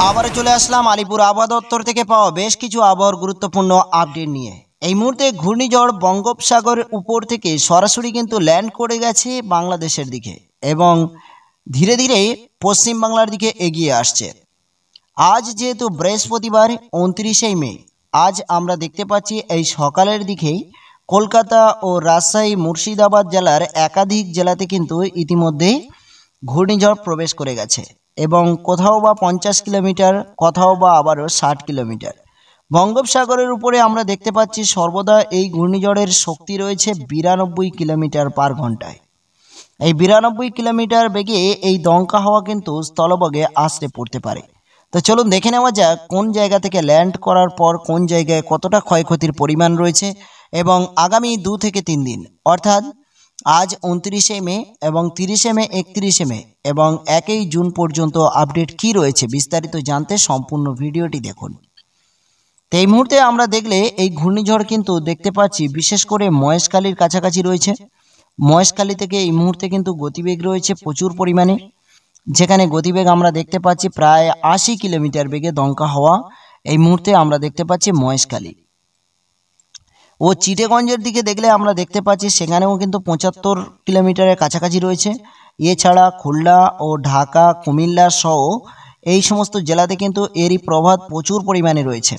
আবার চলে আসলাম আলিপুর আবহাওয়া দপ্তর থেকে পাওয়া বেশ কিছু আবহাওয়ার গুরুত্বপূর্ণ আপডেট নিয়ে। এই মুহূর্তে ঘূর্ণিঝড় বঙ্গোপসাগরের উপর থেকে সরাসরি কিন্তু ল্যান্ড করে গেছে বাংলাদেশের দিকে এবং ধীরে ধীরে পশ্চিম বাংলার দিকে এগিয়ে আসছে। আজ যেহেতু বৃহস্পতিবার 29শে মে, আজ আমরা দেখতে পাচ্ছি এই সকালের দিকেই কলকাতা ও রাজশাহী মুর্শিদাবাদ জেলার একাধিক জেলাতে কিন্তু ইতিমধ্যেই ঘূর্ণিঝড় প্রবেশ করে গেছে এবং কোথাও বা 50 কিলোমিটার, কোথাও বা আবারও 60 কিলোমিটার। বঙ্গোপসাগরের উপরে আমরা দেখতে পাচ্ছি সর্বদা এই ঘূর্ণিঝড়ের শক্তি রয়েছে 92 কিলোমিটার পার ঘন্টায়। এই 92 কিলোমিটার বেগে এই দমকা হাওয়া কিন্তু স্থলভাগে আছড়ে পড়তে পারে। তো চলুন দেখে নেওয়া যাক কোন জায়গা থেকে ল্যান্ড করার পর কোন জায়গায় কতটা ক্ষয়ক্ষতির পরিমাণ রয়েছে এবং আগামী 2 থেকে 3 দিন অর্থাৎ আজ 29শে মে এবং 30শে মে, 31শে মে এবং 1 জুন পর্যন্ত আপডেট কি রয়েছে বিস্তারিত জানতে সম্পূর্ণ ভিডিওটি দেখুন। তো এই মুহূর্তে আমরা দেখলে এই ঘূর্ণিঝড় কিন্তু দেখতে পাচ্ছি বিশেষ করে মহেশখালীর কাছাকাছি রয়েছে। মহেশখালী থেকে এই মুহূর্তে কিন্তু গতিবেগ রয়েছে প্রচুর পরিমাণে, যেখানে গতিবেগ আমরা দেখতে পাচ্ছি প্রায় 80 কিলোমিটার বেগে দমকা হাওয়া এই মুহূর্তে আমরা দেখতে পাচ্ছি মহেশখালী ও চিটাগঞ্জের দিকে দেখলে আমরা দেখতে পাচ্ছি সেখানেও কিন্তু 75 কিলোমিটারের কাছাকাছি রয়েছে। এছাড়া খুলনা ও ঢাকা, কুমিল্লা সহ এই সমস্ত জেলাতে কিন্তু এরই প্রভাব প্রচুর পরিমাণে রয়েছে।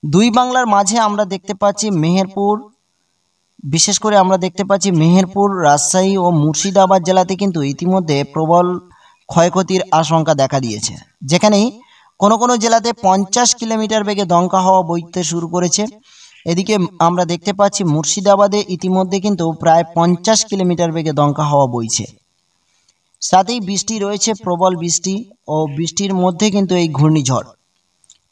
দুই বাংলার মাঝে আমরা দেখতে পাচ্ছি মেহেরপুর, বিশেষ করে আমরা দেখতে পাচ্ছি মেহেরপুর, রাজশাহী ও মুর্শিদাবাদ জেলাতে কিন্তু ইতিমধ্যে প্রবল ক্ষয়ক্ষতির আশঙ্কা দেখা দিয়েছে, যেখানে কোনো কোনো জেলাতে 50 কিলোমিটার বেগে দমকা হাওয়া বইতে শুরু করেছে। এদিকে আমরা দেখতে পাচ্ছি মুর্শিদাবাদে ইতিমধ্যে কিন্তু প্রায় 50 কিলোমিটার বেগে দমকা হাওয়া বইছে। সাথেই বৃষ্টি রয়েছে, প্রবল বৃষ্টি ও বৃষ্টির মধ্যে কিন্তু এই ঘূর্ণিঝড়,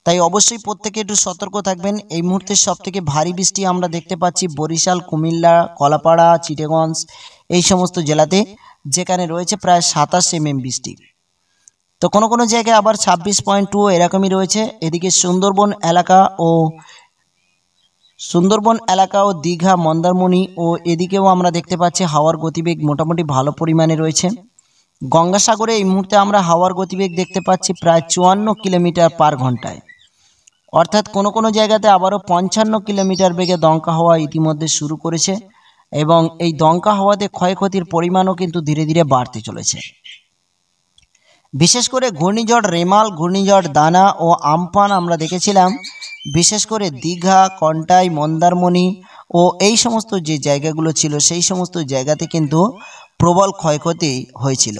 তাই অবশ্যই প্রত্যেকে একটু সতর্ক থাকবেন। এই মুহূর্তে সবথেকে ভারী বৃষ্টি আমরা দেখতে পাচ্ছি বরিশাল, কুমিল্লা, কলাপাড়া, চিটাগঞ্জ এই সমস্ত জেলাতে, যেখানে রয়েছে প্রায় 27 mm বৃষ্টি। তো কোনো কোনো জায়গায় আবার 26.2 এরকমই রয়েছে। এদিকে সুন্দরবন এলাকা ও দীঘা, মন্দারমণি ও এদিকেও আমরা দেখতে পাচ্ছি হাওয়ার গতিবেগ মোটামুটি ভালো পরিমাণে রয়েছে। গঙ্গাসাগরে এই মুহূর্তে আমরা হাওয়ার গতিবেগ দেখতে পাচ্ছি প্রায় 54 কিলোমিটার পার ঘন্টায়, অর্থাৎ কোনো কোনো জায়গাতে আবারও 55 কিলোমিটার বেগে দমকা হাওয়া ইতিমধ্যে শুরু করেছে এবং এই দমকা হাওয়াতে ক্ষয়ক্ষতির পরিমাণও কিন্তু ধীরে ধীরে বাড়তে চলেছে। বিশেষ করে ঘূর্ণিঝড় রেমাল, ঘূর্ণিঝড় দানা ও আমফান আমরা দেখেছিলাম বিশেষ করে দীঘা, কন্টাই, মন্দারমণি ও এই সমস্ত যে জায়গাগুলো ছিল সেই সমস্ত জায়গাতে কিন্তু প্রবল ক্ষয়ক্ষতি হয়েছিল।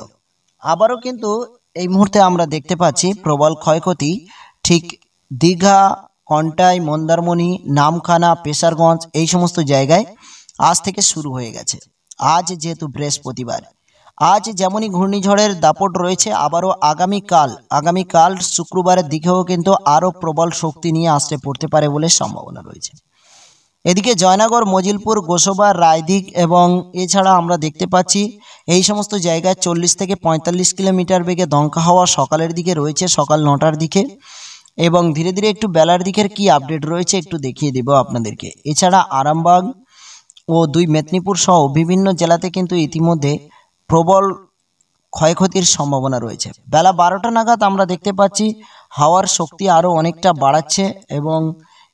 আবারও কিন্তু এই মুহূর্তে আমরা দেখতে পাচ্ছি প্রবল ক্ষয়ক্ষতি ঠিক দীঘা, কন্টাই, মন্দারমণি, নামখানা, পেশারগঞ্জ এই সমস্ত জায়গায় আজ থেকে শুরু হয়ে গেছে। আজ যেহেতু বৃহস্পতিবার, আজ যেমনই ঘূর্ণিঝড়ের দাপট রয়েছে, আবারও আগামীকাল শুক্রবারের দিকেও কিন্তু আরও প্রবল শক্তি নিয়ে আসতে পড়তে পারে বলে সম্ভাবনা রয়েছে। এদিকে জয়নগর, মজিলপুর, গোসবা, রায়দিঘ এবং এছাড়া আমরা দেখতে পাচ্ছি এই সমস্ত জায়গায় 40 থেকে 45 কিলোমিটার বেগে দমকা হাওয়া সকালের দিকে রয়েছে, সকাল 9টার দিকে, এবং ধীরে ধীরে একটু বেলার দিকের কি আপডেট রয়েছে একটু দেখিয়ে দেব আপনাদেরকে। এছাড়া আরামবাগ ও 2 মেদিনীপুর সহ বিভিন্ন জেলাতে কিন্তু ইতিমধ্যে প্রবল ক্ষয়ক্ষতির সম্ভাবনা রয়েছে। বেলা 12টা নাগাদ আমরা দেখতে পাচ্ছি হাওয়ার শক্তি আরও অনেকটা বাড়াচ্ছে এবং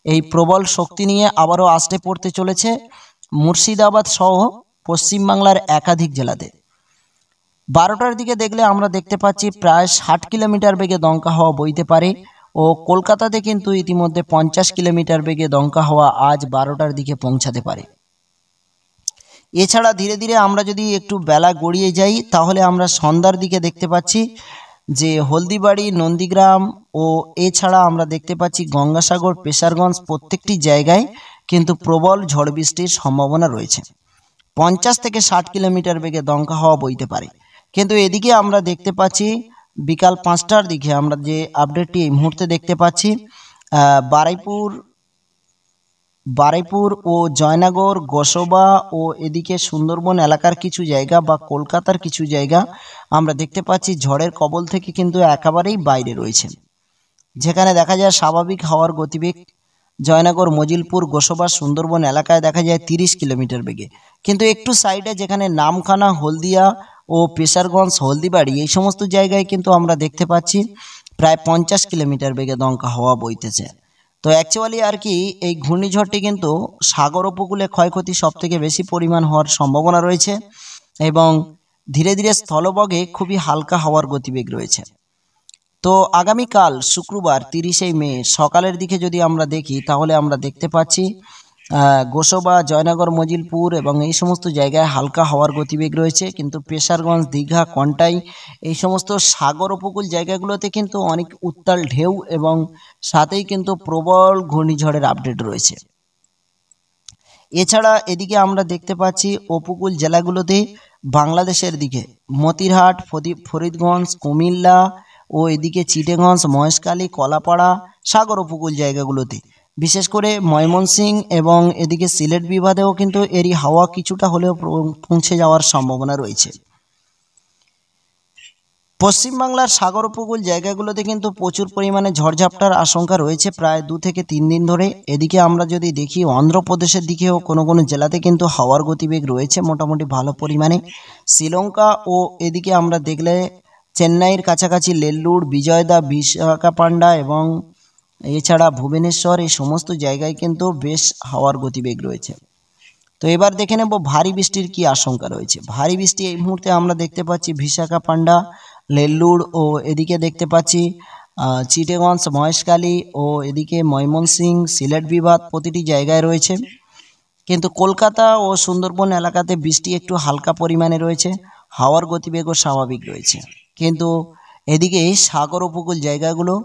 এই প্রবল শক্তি নিয়ে আবারও আসতে পড়তে চলেছে মুর্শিদাবাদ সহ পশ্চিমবাংলার একাধিক জেলাতে। 12টার দিকে দেখলে আমরা দেখতে পাচ্ছি প্রায় 60 কিলোমিটার বেগে দমকা হাওয়া বইতে পারে ও কলকাতাতে কিন্তু ইতিমধ্যে 50 কিলোমিটার বেগে দমকা হাওয়া আজ 12টার দিকে পৌঁছাতে পারে। এছাড়া ধীরে ধীরে আমরা যদি একটু বেলা গড়িয়ে যাই তাহলে আমরা সন্ধ্যার দিকে দেখতে পাচ্ছি যে হলদিবাড়ি, নন্দীগ্রাম ও এছাড়া আমরা দেখতে পাচ্ছি গঙ্গাসাগর, পেশারগঞ্জ প্রত্যেকটি জায়গায় কিন্তু প্রবল ঝড় বৃষ্টির সম্ভাবনা রয়েছে। 50 থেকে 60 কিলোমিটার বেগে দমকা হাওয়া বইতে পারে। কিন্তু এদিকে আমরা দেখতে পাচ্ছি বিকাল 5টার দিকে আমরা যে আপডেটটি এই মুহূর্তে দেখতে পাচ্ছি বারুইপুর ও জয়নগর, গোসবা ও এদিকে সুন্দরবন এলাকার কিছু জায়গা বা কলকাতার কিছু জায়গা আমরা দেখতে পাচ্ছি ঝড়ের কবল থেকে কিন্তু একেবারেই বাইরে রয়েছে, যেখানে দেখা যায় স্বাভাবিক হাওয়ার গতিবেগ জয়নগর, মজিলপুর, গোসবা, সুন্দরবন এলাকায় দেখা যায় 30 কিলোমিটার বেগে। কিন্তু একটু সাইডে যেখানে নামখানা, হলদিয়া ও পেশারগঞ্জ, হলদিবাড়ি এই সমস্ত জায়গায় কিন্তু আমরা দেখতে পাচ্ছি প্রায় 50 কিলোমিটার বেগে দমকা হাওয়া বইতেছে। তো অ্যাকচুয়ালি আর কি এই ঘূর্ণিঝড়টি কিন্তু সাগর উপকূলে ক্ষয়ক্ষতি সবথেকে বেশি পরিমাণ হওয়ার সম্ভাবনা রয়েছে এবং ধীরে ধীরে স্থলভাগে খুবই হালকা হাওয়ার গতিবেগ রয়েছে। তো আগামীকাল শুক্রবার 30শে মে সকালের দিকে যদি আমরা দেখি তাহলে আমরা দেখতে পাচ্ছি গোসবা, জয়নগর, মজিলপুর এবং এই সমস্ত জায়গায় হালকা হাওয়ার গতিবেগ রয়েছে, কিন্তু পেশারগঞ্জ, দীঘা, কন্টাই এই সমস্ত সাগর উপকূল জায়গাগুলোতে কিন্তু অনেক উত্তাল ঢেউ এবং সাথেই কিন্তু প্রবল ঘূর্ণিঝড়ের আপডেট রয়েছে। এছাড়া এদিকে আমরা দেখতে পাচ্ছি উপকূল জেলাগুলোতে বাংলাদেশের দিকে মতিরহাট, ফরিদগঞ্জ, কুমিল্লা ও এদিকে চিটাগঞ্জ, মহেশখালী, কলাপাড়া সাগর উপকূল জায়গাগুলোতে, বিশেষ করে ময়মনসিংহ এবং এদিকে সিলেট বিভাগেও কিন্তু এরই হাওয়া কিছুটা হলেও পৌঁছে যাওয়ার সম্ভাবনা রয়েছে। পশ্চিমবাংলার সাগর উপকূল জায়গাগুলোতে কিন্তু প্রচুর পরিমাণে ঝড়ঝাপটার আশঙ্কা রয়েছে প্রায় 2 থেকে 3 দিন ধরে। এদিকে আমরা যদি দেখি অন্ধ্রপ্রদেশের দিকেও কোনো কোনো জেলাতে কিন্তু হাওয়ার গতিবেগ রয়েছে মোটামুটি ভালো পরিমাণে। শ্রীলঙ্কা ও এদিকে আমরা দেখলে চেন্নাইয়ের কাছাকাছি নেল্লুর, বিজয়দা, বিশাখাপান্ডা এবং এছাড়া ভুবনেশ্বর এই সমস্ত জায়গায় কিন্তু বেশ হাওয়ার গতিবেগ রয়েছে। তো এবার দেখে নেব ভারী বৃষ্টির কি আশঙ্কা রয়েছে। ভারী বৃষ্টি এই মুহূর্তে আমরা দেখতে পাচ্ছি বিশাখাপান্ডা, নেল্লুর ও এদিকে দেখতে পাচ্ছি চিটাগঞ্জ, মহেশখালী ও এদিকে ময়মনসিংহ, সিলেট বিভাগ প্রতিটি জায়গায় রয়েছে, কিন্তু কলকাতা ও সুন্দরবন এলাকাতে বৃষ্টি একটু হালকা পরিমাণে রয়েছে, হাওয়ার গতিবেগও স্বাভাবিক রয়েছে। কিন্তু এদিকে সাগর উপকূল জায়গাগুলো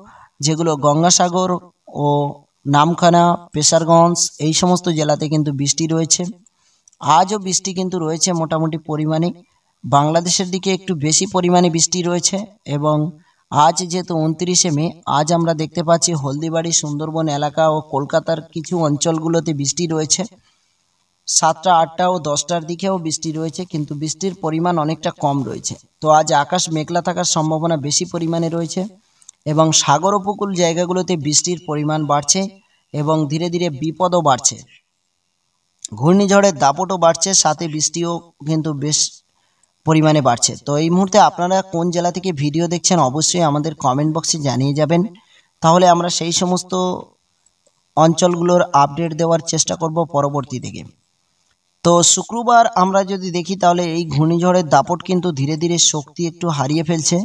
যেগুলো গঙ্গাসাগর ও নামখানা, পেশারগঞ্জ এই সমস্ত জেলাতে কিন্তু বৃষ্টি রয়েছে। আজও বৃষ্টি কিন্তু রয়েছে মোটামুটি পরিমাণে, বাংলাদেশের দিকে একটু বেশি পরিমাণে বৃষ্টি রয়েছে এবং আজ যেহেতু 29শে মে, আজ আমরা দেখতে পাচ্ছি হলদিবাড়ি, সুন্দরবন এলাকা ও কলকাতার কিছু অঞ্চলগুলোতে বৃষ্টি রয়েছে। 7টা, 8টা ও 10টার দিকেও বৃষ্টি রয়েছে, কিন্তু বৃষ্টির পরিমাণ অনেকটা কম রয়েছে। তো আজ আকাশ মেঘলা থাকার সম্ভাবনা বেশি পরিমাণে রয়েছে এবং সাগর উপকূল জায়গাগুলোতে বৃষ্টির পরিমাণ বাড়ছে এবং ধীরে ধীরে বিপদও বাড়ছে, ঘূর্ণিঝড়ের দাপটও বাড়ছে, সাথে বৃষ্টিও কিন্তু বেশ পরিমাণে বাড়ছে। তো এই মুহূর্তে আপনারা কোন জেলা থেকে ভিডিও দেখছেন অবশ্যই আমাদের কমেন্ট বক্সে জানিয়ে যাবেন, তাহলে আমরা সেই সমস্ত অঞ্চলগুলোর আপডেট দেওয়ার চেষ্টা করব পরবর্তী থেকে। তো শুক্রবার আমরা যদি দেখি তাহলে এই ঘূর্ণিঝড়ের দাপট কিন্তু ধীরে ধীরে শক্তি একটু হারিয়ে ফেলছে।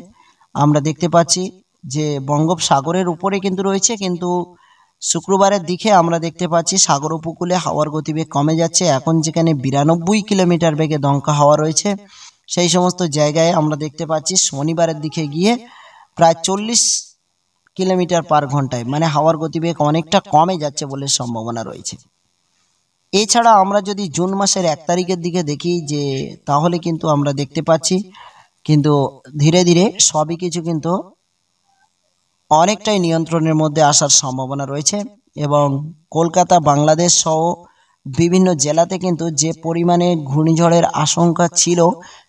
আমরা দেখতে পাচ্ছি যে বঙ্গোপসাগরের উপরে কিন্তু রয়েছে, কিন্তু শুক্রবারের দিকে আমরা দেখতে পাচ্ছি সাগর উপকূলে হাওয়ার গতিবেগ কমে যাচ্ছে। এখন যেখানে 92 কিলোমিটার বেগে দমকা হাওয়া রয়েছে, সেই সমস্ত জায়গায় আমরা দেখতে পাচ্ছি শনিবারের দিকে গিয়ে প্রায় 40 কিলোমিটার পার ঘন্টায়, মানে হাওয়ার গতিবেগ অনেকটা কমে যাচ্ছে বলে সম্ভাবনা রয়েছে। এছাড়া আমরা যদি জুন মাসের 1 তারিখের দিকে দেখি যে তাহলে কিন্তু আমরা দেখতে পাচ্ছি কিন্তু ধীরে ধীরে সবই কিছু কিন্তু অনেকটাই নিয়ন্ত্রণের মধ্যে আসার সম্ভাবনা রয়েছে এবং কলকাতা, বাংলাদেশ সহ বিভিন্ন জেলাতে কিন্তু যে পরিমাণে ঘূর্ণিঝড়ের আশঙ্কা ছিল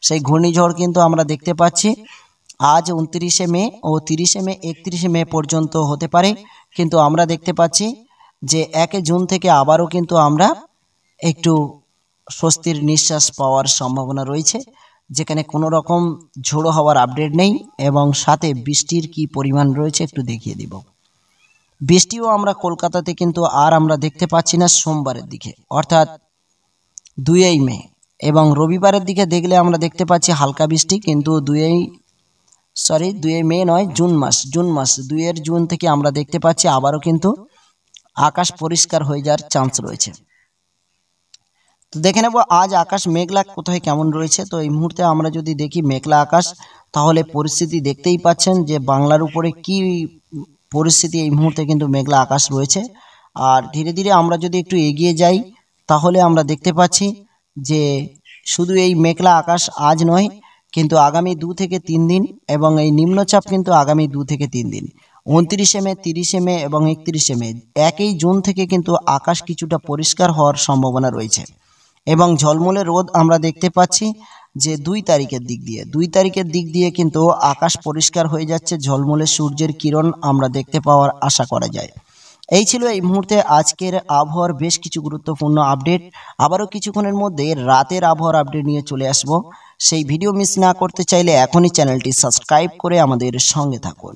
সেই ঘূর্ণিঝড় কিন্তু আমরা দেখতে পাচ্ছি আজ 29শে মে ও 30শে মে, 31শে মে পর্যন্ত হতে পারে, কিন্তু আমরা দেখতে পাচ্ছি যে 1 জুন থেকে আবারও কিন্তু আমরা একটু স্বস্তির নিঃশ্বাস পাওয়ার সম্ভাবনা রয়েছে, যেখানে কোনো রকম ঝোড়ো হওয়ার আপডেট নেই এবং সাথে বৃষ্টির কি পরিমাণ রয়েছে একটু দেখিয়ে দিব। বৃষ্টিও আমরা কলকাতাতে কিন্তু আর আমরা দেখতে পাচ্ছি না সোমবারের দিকে, অর্থাৎ 2 মে, এবং রবিবারের দিকে দেখলে আমরা দেখতে পাচ্ছি হালকা বৃষ্টি, কিন্তু 2 মে নয়, জুন মাস 2 জুন থেকে আমরা দেখতে পাচ্ছি আবারও কিন্তু আকাশ পরিষ্কার হয়ে যাওয়ার চান্স রয়েছে। তো দেখে নেব আজ আকাশ মেঘলা কোথায় কেমন রয়েছে। তো এই মুহূর্তে আমরা যদি দেখি মেঘলা আকাশ, তাহলে পরিস্থিতি দেখতেই পাচ্ছেন যে বাংলার উপরে কি পরিস্থিতি, এই মুহূর্তে কিন্তু মেঘলা আকাশ রয়েছে। আর ধীরে ধীরে আমরা যদি একটু এগিয়ে যাই তাহলে আমরা দেখতে পাচ্ছি যে শুধু এই মেঘলা আকাশ আজ নয়, কিন্তু আগামী 2 থেকে 3 দিন এবং এই নিম্নচাপ কিন্তু আগামী 2 থেকে 3 দিন 29শে মে, 30শে মে এবং 31শে মে, 1 জুন থেকে কিন্তু আকাশ কিছুটা পরিষ্কার হওয়ার সম্ভাবনা রয়েছে এবং ঝলমলে রোদ আমরা দেখতে পাচ্ছি যে 2 তারিখের দিক দিয়ে কিন্তু আকাশ পরিষ্কার হয়ে যাচ্ছে, ঝলমলে সূর্যের কিরণ আমরা দেখতে পাওয়ার আশা করা যায়। এই ছিল এই মুহূর্তে আজকের আবহাওয়ার বেশ কিছু গুরুত্বপূর্ণ আপডেট। আবারও কিছুক্ষণের মধ্যে রাতের আবহাওয়ার আপডেট নিয়ে চলে আসব। সেই ভিডিও মিস না করতে চাইলে এখনই চ্যানেলটি সাবস্ক্রাইব করে আমাদের সঙ্গে থাকুন।